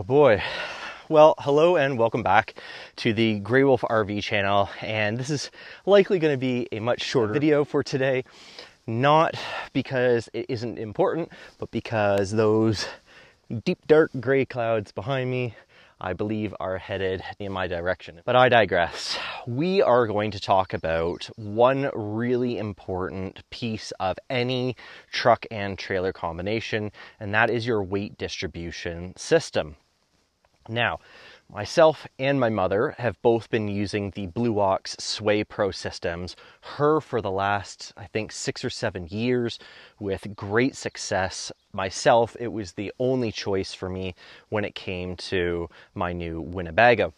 Oh boy. Well, hello and welcome back to the Grey Wolf RV channel, and this is likely going to be a much shorter video for today, not because it isn't important, but because those deep dark gray clouds behind me, I believe, are headed in my direction. But I digress. We are going to talk about one really important piece of any truck and trailer combination, and that is your weight distribution system. Now, myself and my mother have both been using the BlueOx Sway Pro systems, her for the last, I think, 6 or 7 years with great success. Myself, it was the only choice for me when it came to my new Winnebago.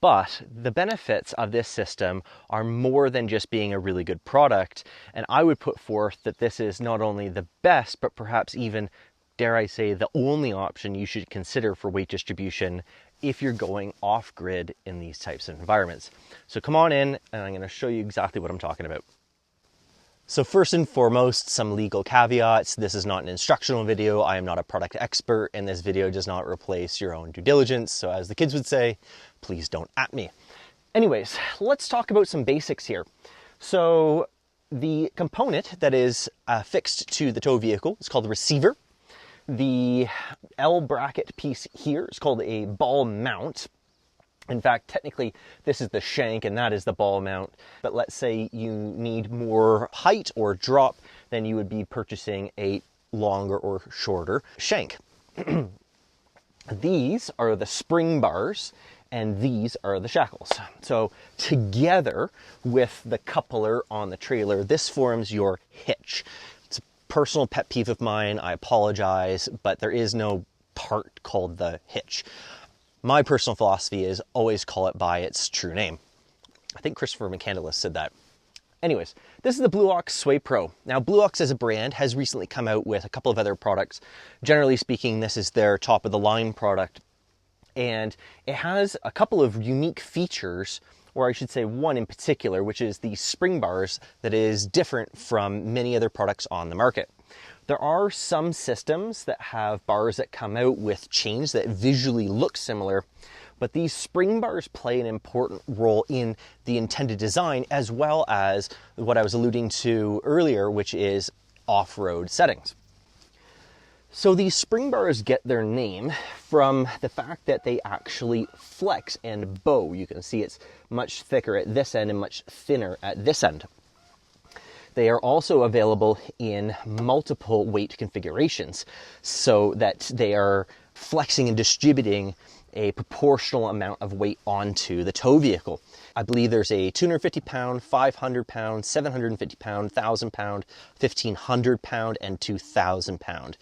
But the benefits of this system are more than just being a really good product, and I would put forth that this is not only the best, but perhaps even, dare I say, the only option you should consider for weight distribution if you're going off-grid in these types of environments. So come on in and I'm going to show you exactly what I'm talking about. So first and foremost, some legal caveats. This is not an instructional video. I am not a product expert, and this video does not replace your own due diligence. So as the kids would say, please don't at me. Anyways, let's talk about some basics here. So the component that is fixed to the tow vehicle is called the receiver. The L bracket piece here is called a ball mount. In fact, technically, this is the shank and that is the ball mount. But let's say you need more height or drop, then you would be purchasing a longer or shorter shank. These are the spring bars and these are the shackles. So together with the coupler on the trailer, this forms your hitch. Personal pet peeve of mine, I apologize, but there is no part called the hitch. My personal philosophy is always call it by its true name. I think Christopher McCandless said that. Anyways, this is the BlueOx Sway Pro. Now, BlueOx as a brand has recently come out with a couple of other products. Generally speaking, this is their top of the line product, and it has a couple of unique features, or I should say one in particular, which is the spring bars that is different from many other products on the market. There are some systems that have bars that come out with chains that visually look similar, but these spring bars play an important role in the intended design, as well as what I was alluding to earlier, which is off-road settings. So these spring bars get their name from the fact that they actually flex and bow. You can see it's much thicker at this end and much thinner at this end. They are also available in multiple weight configurations so that they are flexing and distributing a proportional amount of weight onto the tow vehicle. I believe there's a 250 pound, 500 pound, 750 pound, 1,000 pound, 1,500 pound, and 2,000 pound.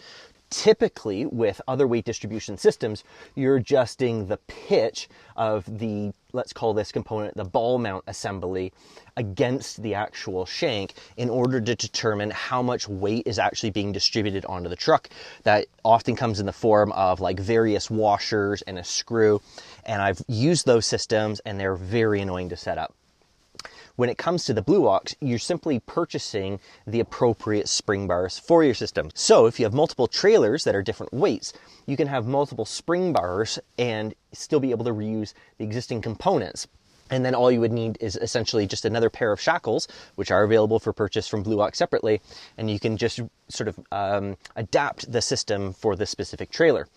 Typically, with other weight distribution systems, you're adjusting the pitch of the, let's call this component, the ball mount assembly, against the actual shank in order to determine how much weight is actually being distributed onto the truck. That often comes in the form of like various washers and a screw. And I've used those systems and they're very annoying to set up. When it comes to the BlueOx, you're simply purchasing the appropriate spring bars for your system. So if you have multiple trailers that are different weights, you can have multiple spring bars and still be able to reuse the existing components. And then all you would need is essentially just another pair of shackles, which are available for purchase from BlueOx separately, and you can just sort of adapt the system for this specific trailer.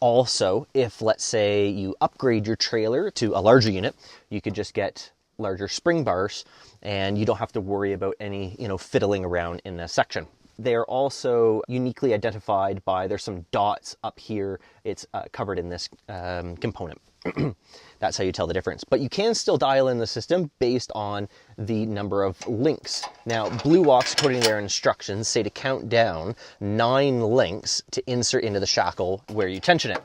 Also, if let's say you upgrade your trailer to a larger unit, you could just get larger spring bars and you don't have to worry about any, fiddling around in this section. They are also uniquely identified by, there's some dots up here. It's covered in this component. That's how you tell the difference. But you can still dial in the system based on the number of links. Now, BlueOx, according to their instructions, say to count down 9 links to insert into the shackle where you tension it.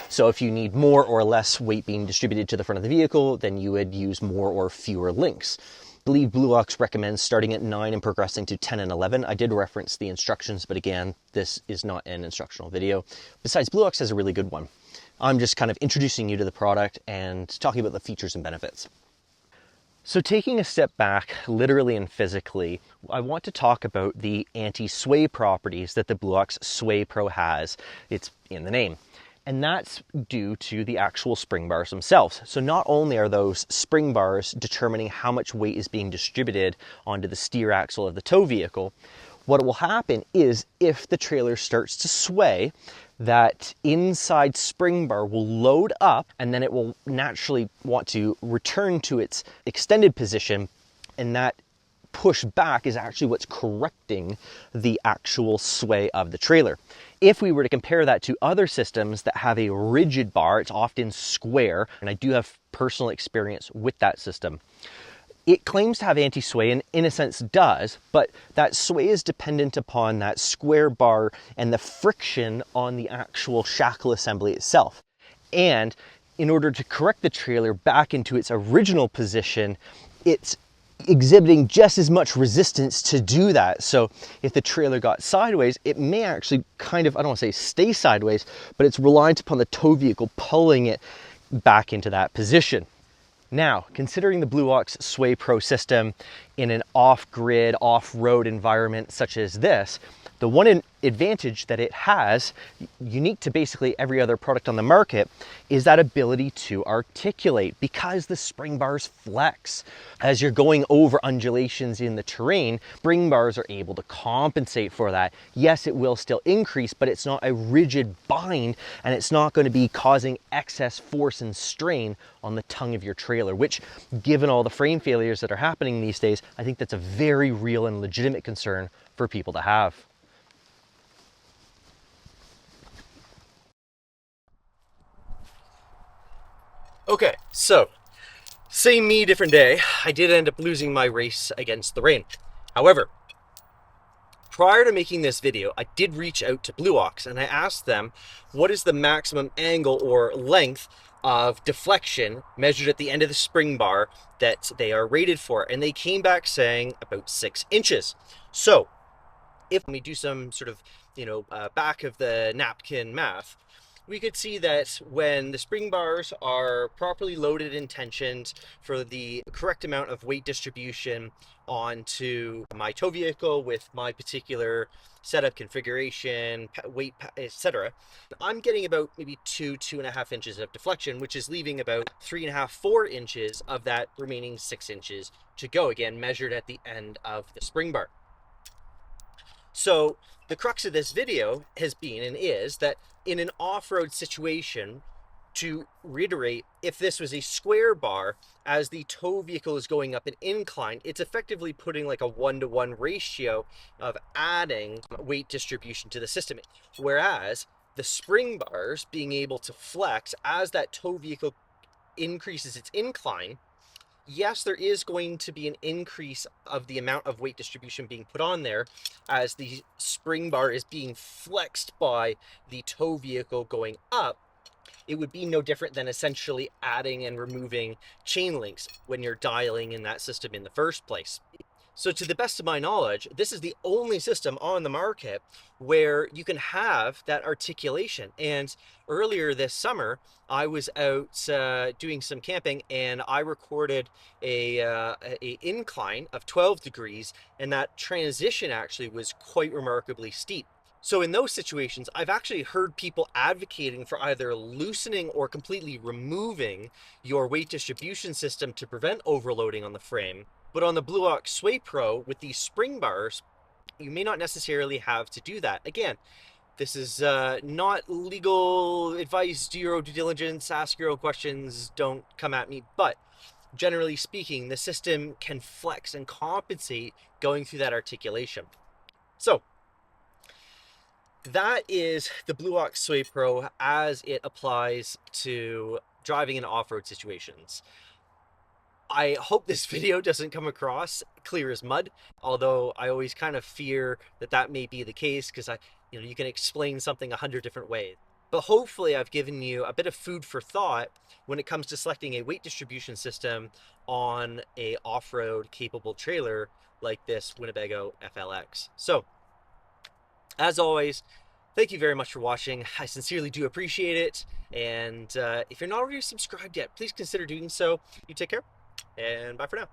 So if you need more or less weight being distributed to the front of the vehicle, then you would use more or fewer links. I believe BlueOx recommends starting at 9 and progressing to 10 and 11. I did reference the instructions, but again, this is not an instructional video. Besides, BlueOx has a really good one. I'm just kind of introducing you to the product and talking about the features and benefits. So taking a step back, literally and physically, I want to talk about the anti-sway properties that the BlueOx Sway Pro has. It's in the name. And that's due to the actual spring bars themselves. So not only are those spring bars determining how much weight is being distributed onto the steer axle of the tow vehicle, what will happen is if the trailer starts to sway, that inside spring bar will load up and then it will naturally want to return to its extended position, and that push back is actually what's correcting the actual sway of the trailer. If we were to compare that to other systems that have a rigid bar, it's often square, and I do have personal experience with that system. It claims to have anti-sway, and in a sense does, but that sway is dependent upon that square bar and the friction on the actual shackle assembly itself. And in order to correct the trailer back into its original position, it's exhibiting just as much resistance to do that. So if the trailer got sideways, it may actually kind of, I don't want to say stay sideways, but it's reliant upon the tow vehicle pulling it back into that position. Now, considering the BlueOx Sway Pro system in an off-grid, off-road environment such as this, the one advantage that it has, unique to basically every other product on the market, is that ability to articulate, because the spring bars flex. As you're going over undulations in the terrain, spring bars are able to compensate for that. Yes, it will still increase, but it's not a rigid bind, and it's not going to be causing excess force and strain on the tongue of your trailer, which, given all the frame failures that are happening these days, I think that's a very real and legitimate concern for people to have. Okay, so same me, different day. I did end up losing my race against the rain. However, prior to making this video, I did reach out to BlueOx and I asked them what is the maximum angle or length of deflection measured at the end of the spring bar that they are rated for, and they came back saying about 6 inches. So if we do some sort of, back of the napkin math, we could see that when the spring bars are properly loaded and tensioned for the correct amount of weight distribution onto my tow vehicle with my particular setup configuration, weight, etc., I'm getting about maybe 2.5 inches of deflection, which is leaving about 3.5, 4 inches of that remaining 6 inches to go, again measured at the end of the spring bar. So the crux of this video has been and is that in an off-road situation, to reiterate, if this was a square bar, as the tow vehicle is going up an incline, it's effectively putting like a 1-to-1 ratio of adding weight distribution to the system. Whereas the spring bars being able to flex as that tow vehicle increases its incline, yes, there is going to be an increase of the amount of weight distribution being put on there as the spring bar is being flexed by the tow vehicle going up. It would be no different than essentially adding and removing chain links when you're dialing in that system in the first place. So to the best of my knowledge, this is the only system on the market where you can have that articulation. And earlier this summer, I was out doing some camping, and I recorded a incline of 12 degrees, and that transition actually was quite remarkably steep. So in those situations, I've actually heard people advocating for either loosening or completely removing your weight distribution system to prevent overloading on the frame. But on the BlueOx Sway Pro with these spring bars, you may not necessarily have to do that. Again, this is not legal advice. Do your own due diligence, ask your own questions, don't come at me. But generally speaking, the system can flex and compensate going through that articulation. So that is the BlueOx Sway Pro as it applies to driving in off-road situations. I hope this video doesn't come across clear as mud, although I always kind of fear that that may be the case, because you can explain something 100 different ways. But hopefully I've given you a bit of food for thought when it comes to selecting a weight distribution system on a off-road capable trailer like this Winnebago FLX. So, as always, thank you very much for watching. I sincerely do appreciate it. And if you're not already subscribed yet, please consider doing so. You take care, and bye for now.